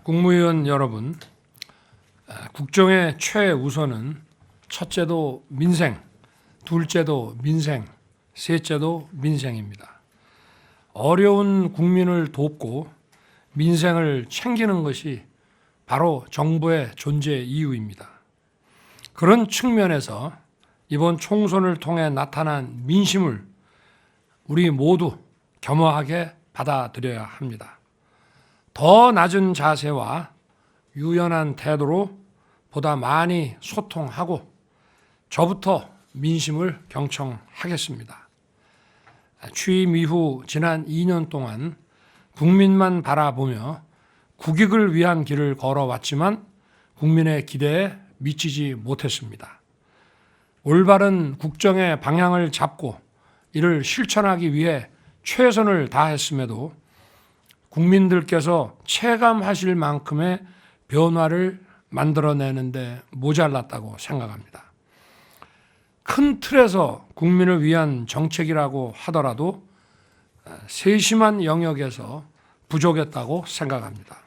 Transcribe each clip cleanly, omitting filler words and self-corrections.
국무위원 여러분, 국정의 최우선은 첫째도 민생, 둘째도 민생, 셋째도 민생입니다. 어려운 국민을 돕고 민생을 챙기는 것이 바로 정부의 존재 이유입니다. 그런 측면에서 이번 총선을 통해 나타난 민심을 우리 모두 겸허하게 받아들여야 합니다. 더 낮은 자세와 유연한 태도로 보다 많이 소통하고 저부터 민심을 경청하겠습니다. 취임 이후 지난 2년 동안 국민만 바라보며 국익을 위한 길을 걸어왔지만 국민의 기대에 미치지 못했습니다. 올바른 국정의 방향을 잡고 이를 실천하기 위해 최선을 다했음에도 국민들께서 체감하실 만큼의 변화를 만들어내는데 모자랐다고 생각합니다. 큰 틀에서 국민을 위한 정책이라고 하더라도 세심한 영역에서 부족했다고 생각합니다.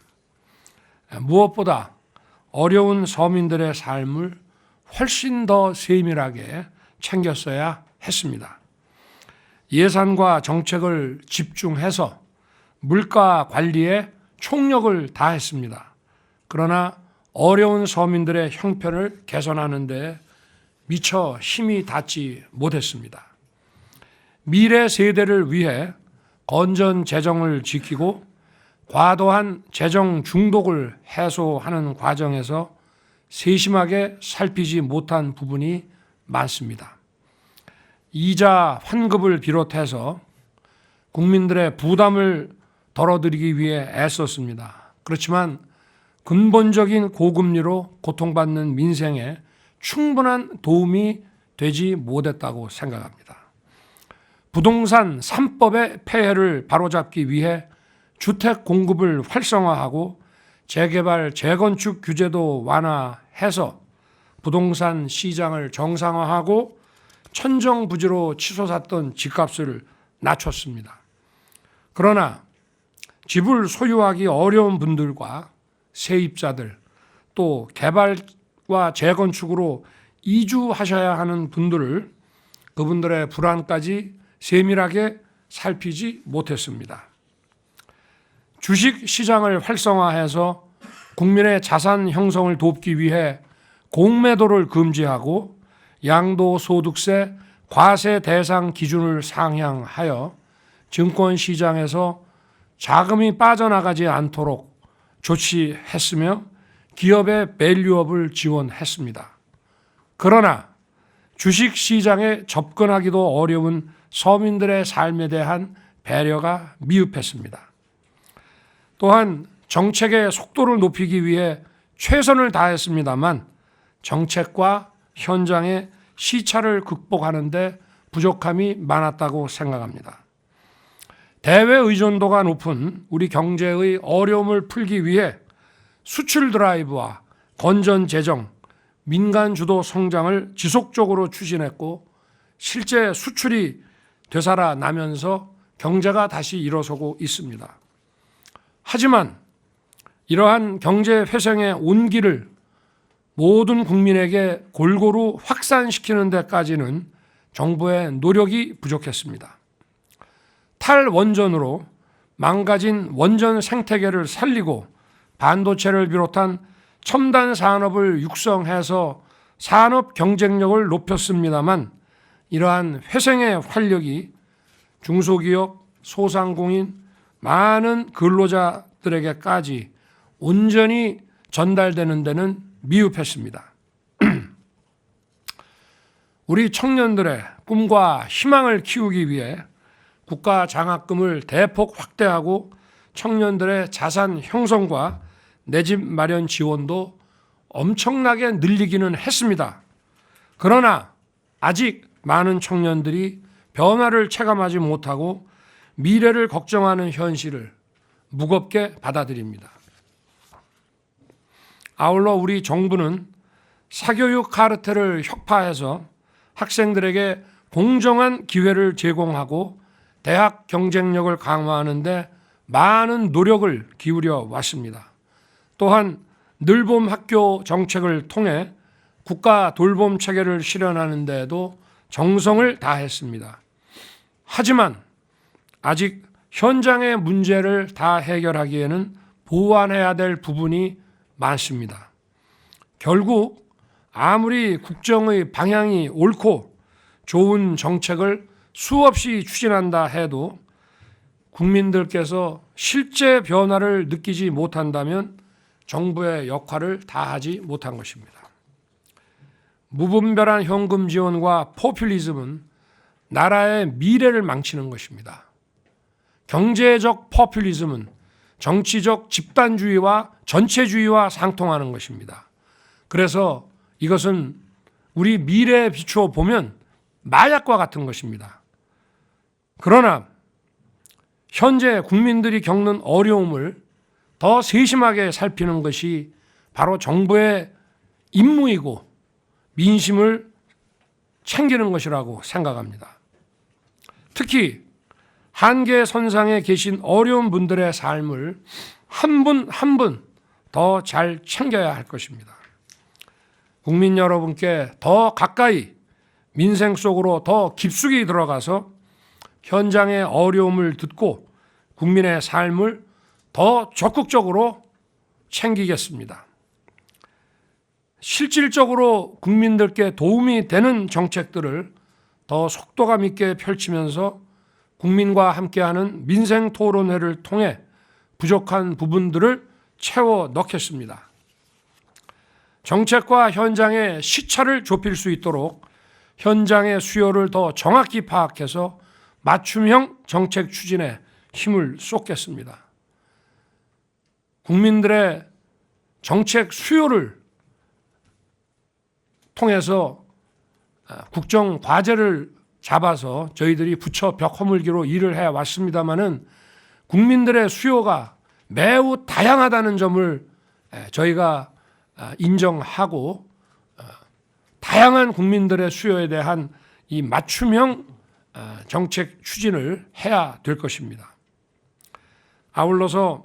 무엇보다 어려운 서민들의 삶을 훨씬 더 세밀하게 챙겼어야 했습니다. 예산과 정책을 집중해서 물가 관리에 총력을 다했습니다. 그러나 어려운 서민들의 형편을 개선하는 데 미처 힘이 닿지 못했습니다. 미래 세대를 위해 건전 재정을 지키고 과도한 재정 중독을 해소하는 과정에서 세심하게 살피지 못한 부분이 많습니다. 이자 환급을 비롯해서 국민들의 부담을 덜어드리기 위해 애썼습니다. 그렇지만 근본적인 고금리로 고통받는 민생에 충분한 도움이 되지 못했다고 생각합니다. 부동산 3법의 폐해를 바로잡기 위해 주택 공급을 활성화하고 재개발, 재건축 규제도 완화해서 부동산 시장을 정상화하고 천정부지로 치솟았던 집값을 낮췄습니다. 그러나 집을 소유하기 어려운 분들과 세입자들, 또 개발과 재건축으로 이주하셔야 하는 분들을 그분들의 불안까지 세밀하게 살피지 못했습니다. 주식 시장을 활성화해서 국민의 자산 형성을 돕기 위해 공매도를 금지하고 양도소득세 과세 대상 기준을 상향하여 증권 시장에서 자금이 빠져나가지 않도록 조치했으며 기업의 밸류업을 지원했습니다. 그러나 주식시장에 접근하기도 어려운 서민들의 삶에 대한 배려가 미흡했습니다. 또한 정책의 속도를 높이기 위해 최선을 다했습니다만 정책과 현장의 시차를 극복하는 데 부족함이 많았다고 생각합니다. 대외 의존도가 높은 우리 경제의 어려움을 풀기 위해 수출 드라이브와 건전 재정, 민간 주도 성장을 지속적으로 추진했고 실제 수출이 되살아나면서 경제가 다시 일어서고 있습니다. 하지만 이러한 경제 회생의 온기를 모든 국민에게 골고루 확산시키는 데까지는 정부의 노력이 부족했습니다. 탈원전으로 망가진 원전 생태계를 살리고 반도체를 비롯한 첨단 산업을 육성해서 산업 경쟁력을 높였습니다만 이러한 회생의 활력이 중소기업, 소상공인, 많은 근로자들에게까지 온전히 전달되는 데는 미흡했습니다. 우리 청년들의 꿈과 희망을 키우기 위해 국가 장학금을 대폭 확대하고 청년들의 자산 형성과 내 집 마련 지원도 엄청나게 늘리기는 했습니다. 그러나 아직 많은 청년들이 변화를 체감하지 못하고 미래를 걱정하는 현실을 무겁게 받아들입니다. 아울러 우리 정부는 사교육 카르텔을 혁파해서 학생들에게 공정한 기회를 제공하고 대학 경쟁력을 강화하는 데 많은 노력을 기울여 왔습니다. 또한 늘봄 학교 정책을 통해 국가 돌봄 체계를 실현하는 데에도 정성을 다했습니다. 하지만 아직 현장의 문제를 다 해결하기에는 보완해야 될 부분이 많습니다. 결국 아무리 국정의 방향이 옳고 좋은 정책을 수없이 추진한다 해도 국민들께서 실제 변화를 느끼지 못한다면 정부의 역할을 다하지 못한 것입니다. 무분별한 현금 지원과 포퓰리즘은 나라의 미래를 망치는 것입니다. 경제적 포퓰리즘은 정치적 집단주의와 전체주의와 상통하는 것입니다. 그래서 이것은 우리 미래에 비추어 보면 마약과 같은 것입니다. 그러나 현재 국민들이 겪는 어려움을 더 세심하게 살피는 것이 바로 정부의 임무이고 민심을 챙기는 것이라고 생각합니다. 특히 한계선상에 계신 어려운 분들의 삶을 한 분 한 분 더 잘 챙겨야 할 것입니다. 국민 여러분께 더 가까이 민생 속으로 더 깊숙이 들어가서 현장의 어려움을 듣고 국민의 삶을 더 적극적으로 챙기겠습니다. 실질적으로 국민들께 도움이 되는 정책들을 더 속도감 있게 펼치면서 국민과 함께하는 민생 토론회를 통해 부족한 부분들을 채워 넣겠습니다. 정책과 현장의 시차를 좁힐 수 있도록 현장의 수요를 더 정확히 파악해서 맞춤형 정책 추진에 힘을 쏟겠습니다. 국민들의 정책 수요를 통해서 국정 과제를 잡아서 저희들이 부처 벽 허물기로 일을 해왔습니다마는 국민들의 수요가 매우 다양하다는 점을 저희가 인정하고 다양한 국민들의 수요에 대한 이 맞춤형 정책 추진을 해야 될 것입니다. 아울러서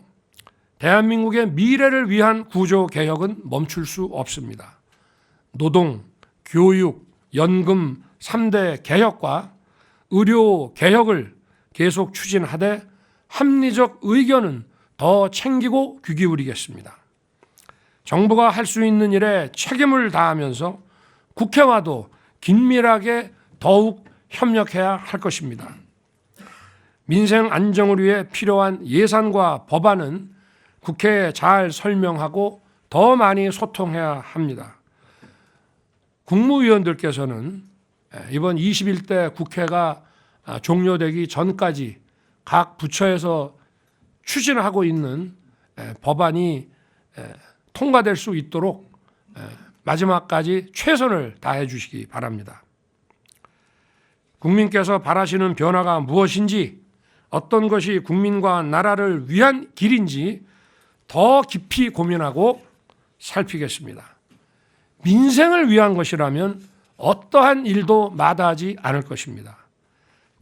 대한민국의 미래를 위한 구조 개혁은 멈출 수 없습니다. 노동, 교육, 연금 3대 개혁과 의료 개혁을 계속 추진하되 합리적 의견은 더 챙기고 귀 기울이겠습니다. 정부가 할 수 있는 일에 책임을 다하면서 국회와도 긴밀하게 더욱 협력해야 할 것입니다. 민생 안정을 위해 필요한 예산과 법안은 국회에 잘 설명하고 더 많이 소통해야 합니다. 국무위원들께서는 이번 21대 국회가 종료되기 전까지 각 부처에서 추진하고 있는 법안이 통과될 수 있도록 마지막까지 최선을 다해 주시기 바랍니다. 국민께서 바라시는 변화가 무엇인지, 어떤 것이 국민과 나라를 위한 길인지 더 깊이 고민하고 살피겠습니다. 민생을 위한 것이라면 어떠한 일도 마다하지 않을 것입니다.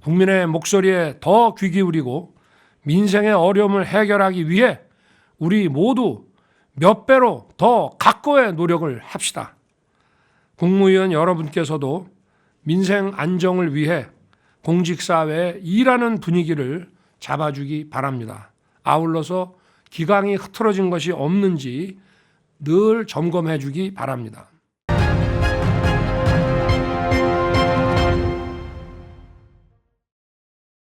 국민의 목소리에 더 귀 기울이고 민생의 어려움을 해결하기 위해 우리 모두 몇 배로 더 각고의 노력을 합시다. 국무위원 여러분께서도 민생 안정을 위해 공직사회에 일하는 분위기를 잡아주기 바랍니다. 아울러서 기강이 흐트러진 것이 없는지 늘 점검해 주기 바랍니다.